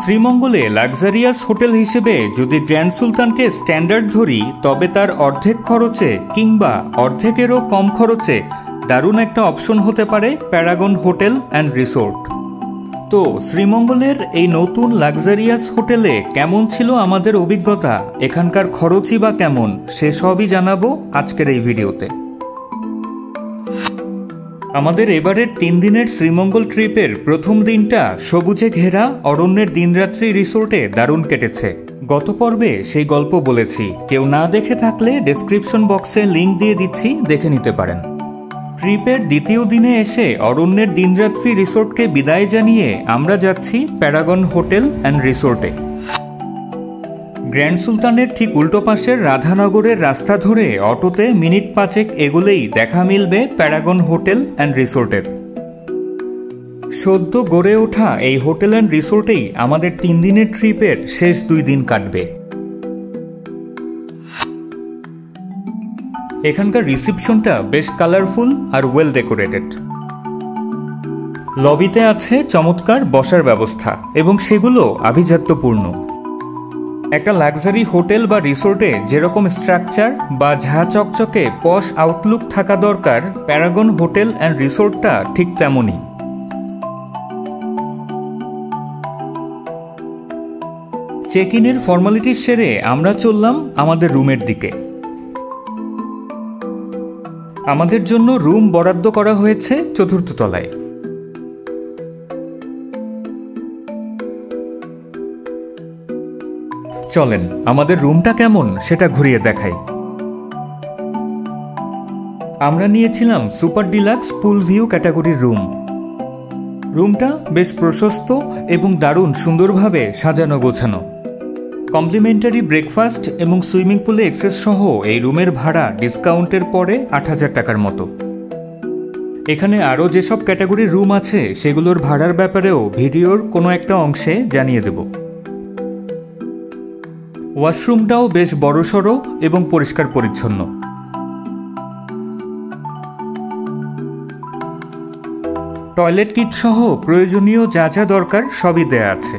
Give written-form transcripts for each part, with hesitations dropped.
শ্রীমঙ্গলে luxurious hotel হিসেবে যদি গ্র্যান্ড সুলতানকে স্ট্যান্ডার্ড ধরি, তবে তার অর্ধেক খরচে কিংবা অর্ধেকেরও কম খরচে দারুণ একটা অপশন হতে পারে প্যারাগন হোটেল অ্যান্ড রিসোর্ট। তো শ্রীমঙ্গলের এই নতুন লাক্সারিয়াস হোটেলে কেমন ছিল আমাদের অভিজ্ঞতা, এখানকার খরচই বা কেমন, সে সবই জানাবো আজকের এই ভিডিওতে। আমাদের এবারের 3 দিনের শ্রীমঙ্গল ট্রিপের প্রথম দিনটা সবুজে ঘেরা অরণ্যের দিনরাত্রি রিসোর্টে দারুণ কেটেছে। গত পর্বে সেই গল্প বলেছি, কেউ না দেখে থাকলে ডেসক্রিপশন বক্সে লিংক দিয়ে দিচ্ছি, দেখে নিতে পারেন। ট্রিপের দ্বিতীয় দিনে এসে অরণ্যের দিনরাত্রি রিসোর্টকে বিদায় জানিয়ে আমরা যাচ্ছি প্যারাগন হোটেল অ্যান্ড রিসোর্টে। গ্র্যান্ড সুলতানের ঠিক উল্টো পাশের রাধানগরের রাস্তা ধরে অটোতে মিনিট 5 এগোলেই দেখা মিলবে প্যারাগন হোটেল অ্যান্ড রিসোর্টের। সদ্য গড়ে ওঠা এই হোটেল অ্যান্ড রিসোর্টেই আমাদের 3 দিনের ট্রিপের শেষ 2 দিন কাটবে। এখানকার রিসিপশনটা বেশ কালারফুল আর ওয়েল ডেকোরেটেড। লবিতে আছে চমৎকার বসার ব্যবস্থা এবং সেগুলো আভিজাত্যপূর্ণ। একটা লাক্সারি হোটেল বা রিসোর্টে যেরকম স্ট্রাকচার বা ঝা চকচকে পশ আউটলুক থাকা দরকার, প্যারাগন হোটেল অ্যান্ড রিসোর্টটা ঠিক তেমনই। চেক ইনের ফর্মালিটি সেরে আমরা চললাম আমাদের রুমের দিকে। আমাদের জন্য রুম বরাদ্দ করা হয়েছে 4র্থ তলায়। চলেন আমাদের রুমটা কেমন সেটা ঘুরিয়ে দেখাই। আমরা নিয়েছিলাম সুপার ডিলাক্স পুল ভিউ ক্যাটাগরির রুম। রুমটা বেশ প্রশস্ত এবং দারুণ সুন্দরভাবে সাজানো গোছানো। কমপ্লিমেন্টারি ব্রেকফাস্ট এবং সুইমিং পুলে এক্সেস সহ এই রুমের ভাড়া ডিসকাউন্টের পরে 8,000 টাকার মতো। এখানে আরও যেসব ক্যাটাগরির রুম আছে সেগুলোর ভাড়ার ব্যাপারেও ভিডিওর কোনো একটা অংশে জানিয়ে দেব। ওয়াশরুমটাও বেশ বড়সড় এবং পরিষ্কার পরিচ্ছন্ন। টয়লেট কিট সহ প্রয়োজনীয় যা যা দরকার সবই দেয়া আছে।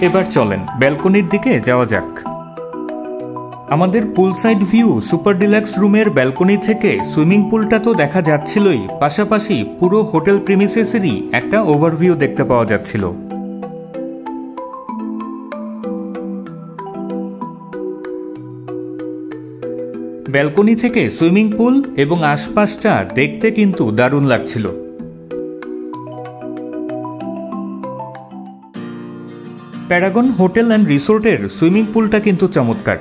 এবার চলেন ব্যালকনির দিকে যাওয়া যাক। আমাদের পুল সাইড ভিউ সুপার ডিলাক্স রুমের ব্যালকনি থেকে সুইমিং পুলটা তো দেখা যাচ্ছিলই, পাশাপাশি পুরো হোটেল প্রিমিসেসেরই একটা ওভারভিউ দেখতে পাওয়া যাচ্ছিল। ব্যালকনি থেকে সুইমিং পুল এবং আশপাশটা দেখতে কিন্তু দারুণ লাগছিল। প্যারাগন হোটেল অ্যান্ড রিসোর্টের সুইমিং পুলটা কিন্তু চমৎকার।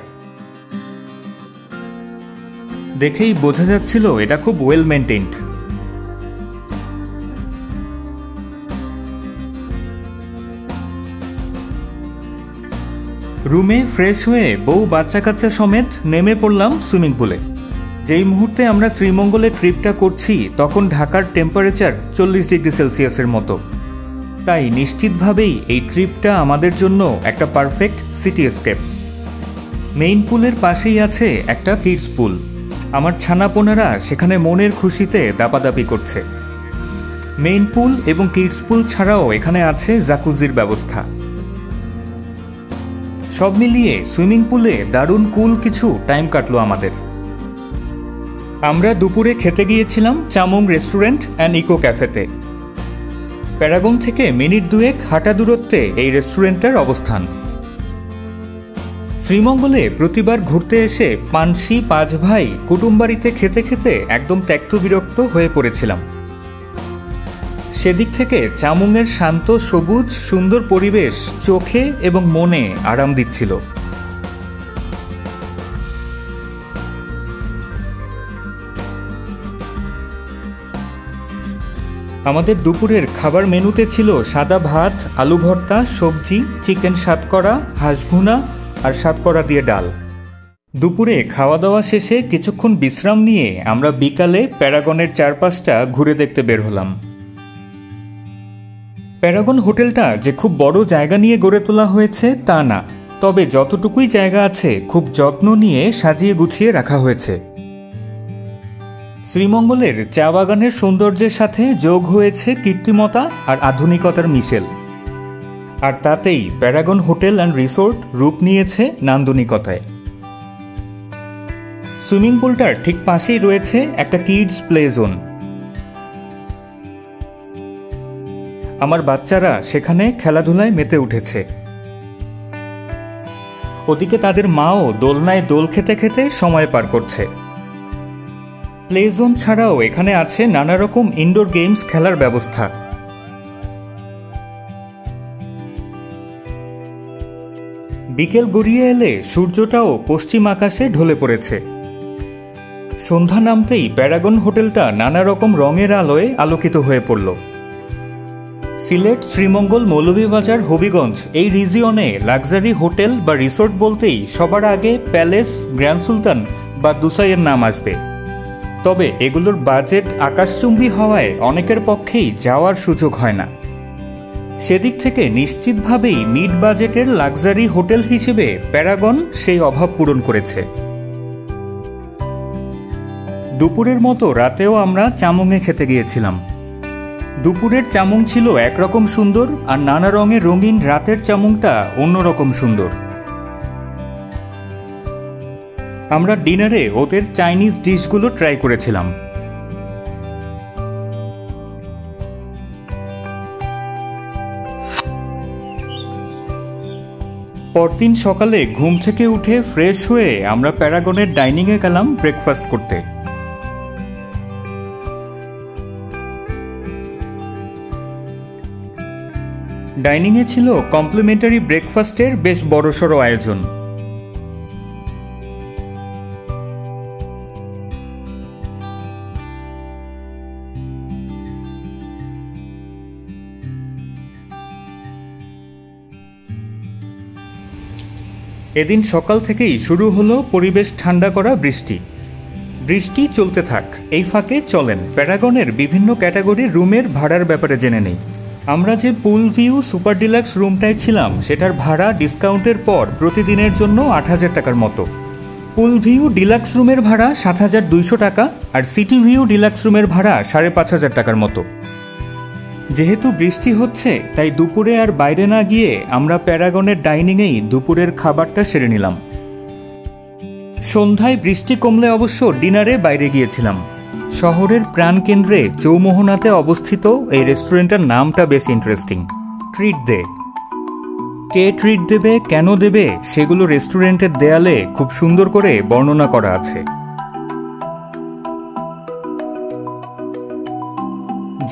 দেখেই বোঝা যাচ্ছিল এটা খুব ওয়েল মেনটেইনড। রুমে ফ্রেশ হয়ে বউ বাচ্চা কাচ্চা সমেত নেমে পড়লাম সুইমিং পুলে। যেই মুহূর্তে আমরা শ্রীমঙ্গলে ট্রিপটা করছি তখন ঢাকার টেম্পারেচার 40 ডিগ্রি সেলসিয়াসের মতো। তাই নিশ্চিতভাবেই এই ট্রিপটা আমাদের জন্য একটা পারফেক্ট সিটি এস্কেপ। মেইন পুলের পাশেই আছে একটা কিডস পুল। আমার ছানাপোনারা সেখানে মনের খুশিতে দাপাদাপি করছে। মেইন পুল এবং কিডস পুল ছাড়াও এখানে আছে জাকুজির ব্যবস্থা। সব মিলিয়ে সুইমিং পুলে দারুণ কুল কিছু টাইম কাটলো আমাদের। আমরা দুপুরে খেতে গিয়েছিলাম চামং রেস্টুরেন্ট অ্যান্ড ইকো ক্যাফেতে। প্যারাগন থেকে মিনিট 2 হাঁটা দূরত্বে এই রেস্টুরেন্টের অবস্থান। শ্রীমঙ্গলে প্রতিবার ঘুরতে এসে পানসি 5 ভাই কুটুমবাড়িতে খেতে খেতে একদম ত্যক্ত বিরক্ত হয়ে পড়েছিলাম। সেদিক থেকে চামুংয়ের শান্ত সবুজ সুন্দর পরিবেশ চোখে এবং মনে আরাম দিচ্ছিল। আমাদের দুপুরের খাবার মেনুতে ছিল সাদা ভাত, আলু ভর্তা, সবজি, চিকেন সাতকরা, হাঁস ভুনা আর সাতকরা দিয়ে ডাল। দুপুরে খাওয়া দাওয়া শেষে কিছুক্ষণ বিশ্রাম নিয়ে আমরা বিকালে প্যারাগনের চারপাশটা ঘুরে দেখতে বের হলাম। প্যারাগন হোটেলটা যে খুব বড় জায়গা নিয়ে গড়ে তোলা হয়েছে তা না, তবে যতটুকুই জায়গা আছে খুব যত্ন নিয়ে সাজিয়ে গুছিয়ে রাখা হয়েছে। শ্রীমঙ্গলের চা বাগানের সৌন্দর্যের সাথে যোগ হয়েছে কৃত্রিমতা আর আধুনিকতার মিশেল, আর তাতেই প্যারাগন হোটেল অ্যান্ড রিসোর্ট রূপ নিয়েছে নান্দনিকতায়। সুইমিং পুলটার ঠিক পাশেই রয়েছে একটা কিডস প্লে জোন। আমার বাচ্চারা সেখানে খেলাধুলায় মেতে উঠেছে। ওদিকে তাদের মাও দোলনায় দোল খেতে খেতে সময় পার করছে। প্লে জোন ছাড়াও এখানে আছে নানা রকম ইনডোর গেমস খেলার ব্যবস্থা। বিকেল গড়িয়ে এলে সূর্যটাও পশ্চিম আকাশে ঢলে পড়েছে। সন্ধ্যা নামতেই প্যারাগন হোটেলটা নানা রকম রঙের আলোয় আলোকিত হয়ে পড়ল। সিলেট, শ্রীমঙ্গল, মৌলভীবাজার, হবিগঞ্জ এই রিজিয়নে লাক্সারি হোটেল বা রিসোর্ট বলতেই সবার আগে প্যালেস, গ্র্যান্ড সুলতান বা দুসাইয়ের নাম আসবে। তবে এগুলোর বাজেট আকাশচুম্বী হওয়ায় অনেকের পক্ষেই যাওয়ার সুযোগ হয় না। সেদিক থেকে নিশ্চিতভাবেই মিড বাজেটের লাক্সারি হোটেল হিসেবে প্যারাগন সেই অভাব পূরণ করেছে। দুপুরের মতো রাতেও আমরা চামুঙে খেতে গিয়েছিলাম। দুপুরের চামুং ছিল একরকম সুন্দর, আর নানা রঙের রঙিন রাতের চামুংটা অন্যরকম সুন্দর। আমরা ডিনারে ওদের চাইনিজ ডিশগুলো ট্রাই করেছিলাম। পরদিন সকালে ঘুম থেকে উঠে ফ্রেশ হয়ে আমরা প্যারাগনের ডাইনিংয়ে গেলাম ব্রেকফাস্ট করতে। ডাইনিংয়ে ছিল কমপ্লিমেন্টারি ব্রেকফাস্টের বেশ বড়সড় আয়োজন। এদিন সকাল থেকেই শুরু হলো পরিবেশ ঠান্ডা করা বৃষ্টি। বৃষ্টি চলতে থাক, এই ফাঁকে চলেন প্যারাগনের বিভিন্ন ক্যাটাগরির রুমের ভাড়ার ব্যাপারে জেনে নেই। আমরা যে পুল ভিউ সুপার ডিলাক্স রুমটায় ছিলাম সেটার ভাড়া ডিসকাউন্টের পর প্রতিদিনের জন্য ৮,০০০ টাকার মতো। পুল ভিউ ডিলাক্স রুমের ভাড়া ৭,২০০ টাকা, আর সিটি ভিউ ডিলাক্স রুমের ভাড়া ৫,৫০০ টাকার মতো। যেহেতু বৃষ্টি হচ্ছে তাই দুপুরে আর বাইরে না গিয়ে আমরা প্যারাগনের ডাইনিংয়েই দুপুরের খাবারটা সেরে নিলাম। সন্ধ্যায় বৃষ্টি কমলে অবশ্য ডিনারে বাইরে গিয়েছিলাম। শহরের প্রাণকেন্দ্রে চৌমোহনাতে অবস্থিত এই রেস্টুরেন্টের নামটা বেশ ইন্টারেস্টিং, ট্রিট দে। কে ট্রিট দেবে, কেন দেবে, সেগুলো রেস্টুরেন্টের দেয়ালে খুব সুন্দর করে বর্ণনা করা আছে।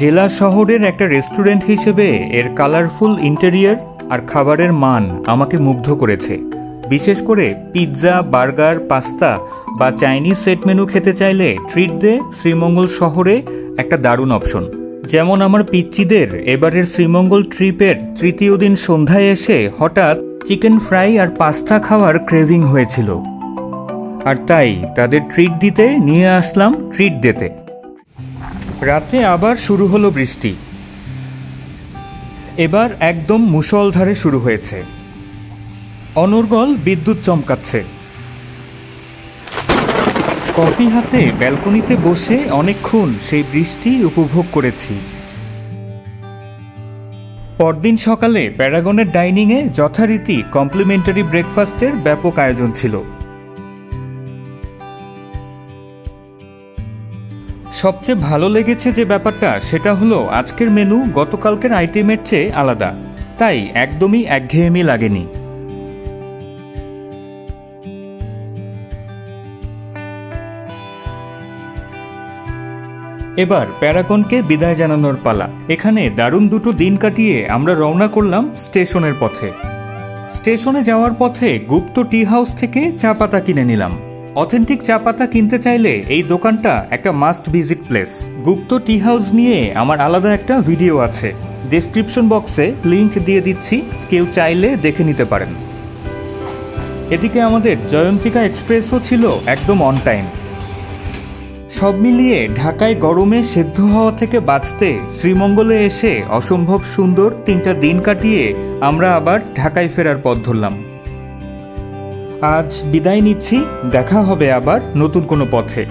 জেলা শহরের একটা রেস্টুরেন্ট হিসেবে এর কালারফুল ইন্টেরিয়ার আর খাবারের মান আমাকে মুগ্ধ করেছে। বিশেষ করে পিৎজা, বার্গার, পাস্তা বা চাইনিজ সেট মেনু খেতে চাইলে ট্রিট দে শ্রীমঙ্গল শহরে একটা দারুণ অপশন। যেমন আমার পিচ্চিদের এবারের শ্রীমঙ্গল ট্রিপের তৃতীয় দিন সন্ধ্যায় এসে হঠাৎ চিকেন ফ্রাই আর পাস্তা খাওয়ার ক্রেভিং হয়েছিল, আর তাই তাদের ট্রিট দিতে নিয়ে আসলাম ট্রিট দেতে। রাতে আবার শুরু হলো বৃষ্টি। এবার একদম মুষলধারে শুরু হয়েছে, অনর্গল বিদ্যুৎ চমকাচ্ছে। কফি হাতে ব্যালকনিতে বসে অনেকক্ষণ সেই বৃষ্টি উপভোগ করেছি। পরদিন সকালে প্যারাগনের ডাইনিংয়ে যথারীতি কমপ্লিমেন্টারি ব্রেকফাস্টের ব্যাপক আয়োজন ছিল। সবচেয়ে ভালো লেগেছে যে ব্যাপারটা, সেটা হলো আজকের মেনু গতকালকের আইটেমের চেয়ে আলাদা, তাই একদমই একঘেয়েমি লাগেনি। এবার প্যারাগনকে বিদায় জানানোর পালা। এখানে দারুণ দুটো দিন কাটিয়ে আমরা রওনা করলাম স্টেশনের পথে। স্টেশনে যাওয়ার পথে গুপ্ত টি হাউস থেকে চা পাতা কিনে নিলাম। অথেন্টিক চা পাতা কিনতে চাইলে এই দোকানটা একটা মাস্ট ভিজিট প্লেস। গুপ্ত টি হাউস নিয়ে আমার আলাদা একটা ভিডিও আছে, ডেসক্রিপশন বক্সে লিংক দিয়ে দিচ্ছি, কেউ চাইলে দেখে নিতে পারেন। এদিকে আমাদের জয়ন্তিকা এক্সপ্রেসও ছিল একদম অন টাইম। সব মিলিয়ে ঢাকায় গরমে সেদ্ধ হওয়া থেকে বাঁচতে শ্রীমঙ্গলে এসে অসম্ভব সুন্দর 3টা দিন কাটিয়ে আমরা আবার ঢাকায় ফেরার পথ ধরলাম। আজ বিদায় নিচ্ছি, দেখা হবে আবার নতুন কোনো পথে।